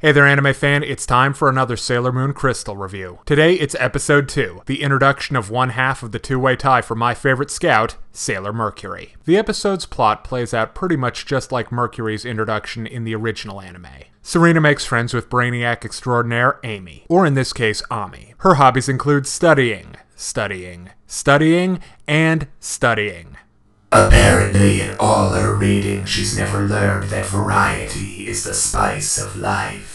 Hey there, anime fan, it's time for another Sailor Moon Crystal review. Today, it's episode 2, the introduction of one half of the two-way tie for my favorite scout, Sailor Mercury. The episode's plot plays out pretty much just like Mercury's introduction in the original anime. Serena makes friends with Brainiac extraordinaire Amy, or in this case, Ami. Her hobbies include studying, and studying. Apparently, in all her reading, she's never learned that variety is the spice of life.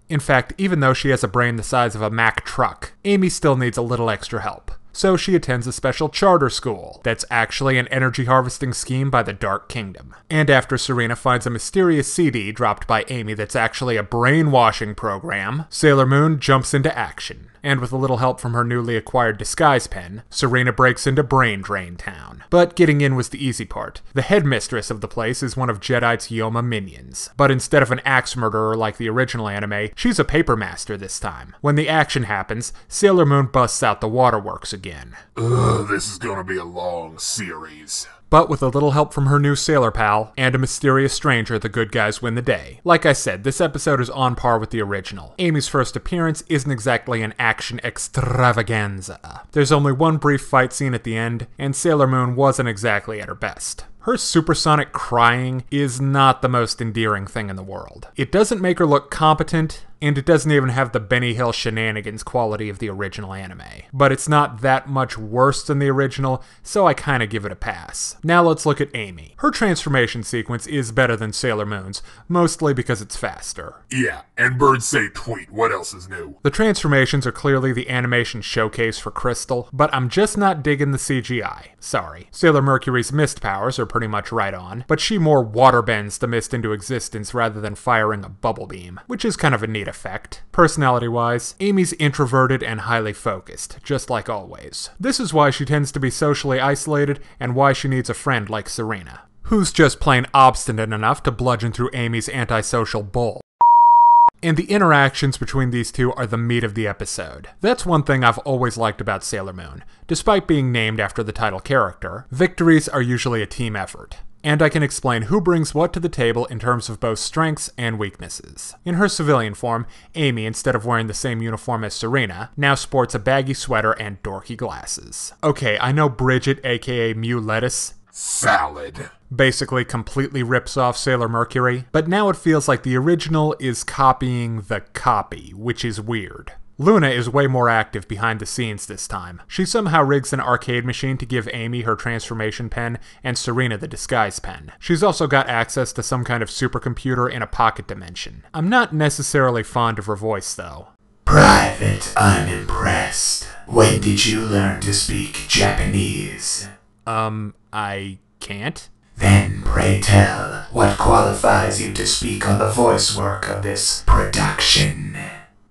In fact, even though she has a brain the size of a Mack truck, Amy still needs a little extra help. So she attends a special charter school that's actually an energy harvesting scheme by the Dark Kingdom. And after Serena finds a mysterious CD dropped by Amy that's actually a brainwashing program, Sailor Moon jumps into action. And with a little help from her newly acquired disguise pen, Serena breaks into Brain Drain Town. But getting in was the easy part. The headmistress of the place is one of Jedi's Yoma minions. But instead of an axe murderer like the original anime, she's a paper master this time. When the action happens, Sailor Moon busts out the waterworks again. Ugh, this is gonna be a long series. But with a little help from her new sailor pal, and a mysterious stranger, the good guys win the day. Like I said, this episode is on par with the original. Amy's first appearance isn't exactly an action extravaganza. There's only one brief fight scene at the end, and Sailor Moon wasn't exactly at her best. Her supersonic crying is not the most endearing thing in the world. It doesn't make her look competent, and it doesn't even have the Benny Hill shenanigans quality of the original anime. But it's not that much worse than the original, so I kinda give it a pass. Now let's look at Amy. Her transformation sequence is better than Sailor Moon's, mostly because it's faster. Yeah, and birds say tweet, what else is new? The transformations are clearly the animation showcase for Crystal, but I'm just not digging the CGI. Sorry. Sailor Mercury's mist powers are pretty much right on, but she more waterbends the mist into existence rather than firing a bubble beam, which is kind of a neat effect. Personality-wise, Amy's introverted and highly focused, just like always. This is why she tends to be socially isolated and why she needs a friend like Serena, who's just plain obstinate enough to bludgeon through Amy's antisocial bull. And the interactions between these two are the meat of the episode. That's one thing I've always liked about Sailor Moon. Despite being named after the title character, victories are usually a team effort. And I can explain who brings what to the table in terms of both strengths and weaknesses. In her civilian form, Amy, instead of wearing the same uniform as Serena, now sports a baggy sweater and dorky glasses. Okay, I know Bridget, aka Mew Lettuce, Salad. basically completely rips off Sailor Mercury, but now it feels like the original is copying the copy, which is weird. Luna is way more active behind the scenes this time. She somehow rigs an arcade machine to give Amy her transformation pen and Serena the disguise pen. She's also got access to some kind of supercomputer in a pocket dimension. I'm not necessarily fond of her voice though. Private, I'm impressed. When did you learn to speak Japanese? I can't? Then pray tell, what qualifies you to speak on the voice work of this production?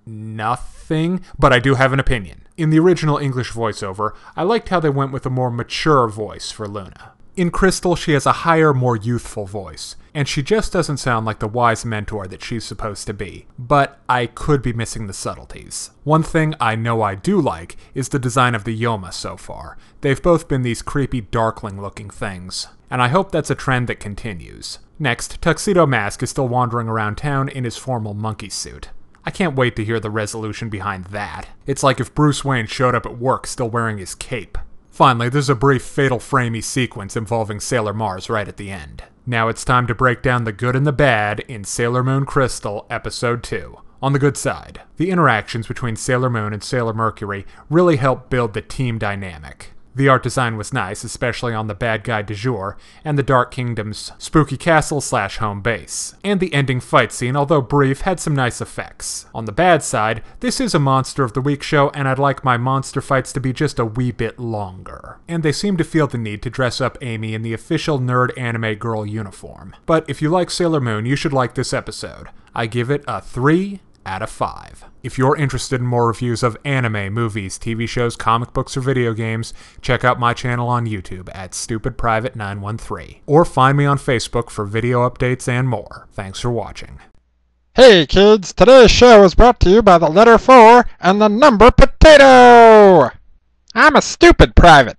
Nothing, but I do have an opinion. In the original English voiceover, I liked how they went with a more mature voice for Luna. In Crystal, she has a higher, more youthful voice, and she just doesn't sound like the wise mentor that she's supposed to be. But I could be missing the subtleties. One thing I know I do like is the design of the Yoma so far. They've both been these creepy darkling-looking things, and I hope that's a trend that continues. Next, Tuxedo Mask is still wandering around town in his formal monkey suit. I can't wait to hear the resolution behind that. It's like if Bruce Wayne showed up at work still wearing his cape. Finally, there's a brief Fatal Framey sequence involving Sailor Mars right at the end. Now it's time to break down the good and the bad in Sailor Moon Crystal Episode 2. On the good side, the interactions between Sailor Moon and Sailor Mercury really help build the team dynamic. The art design was nice, especially on the bad guy du jour and the Dark Kingdom's spooky castle/home base. And the ending fight scene, although brief, had some nice effects. On the bad side, this is a Monster of the Week show, and I'd like my monster fights to be just a wee bit longer. And they seem to feel the need to dress up Amy in the official nerd anime girl uniform. But if you like Sailor Moon, you should like this episode. I give it a 3 out of 5. If you're interested in more reviews of anime, movies, TV shows, comic books, or video games, check out my channel on YouTube at StupidPrivate913. Or find me on Facebook for video updates and more. Thanks for watching. Hey kids, today's show is brought to you by the letter 4 and the number potato! I'm a stupid private.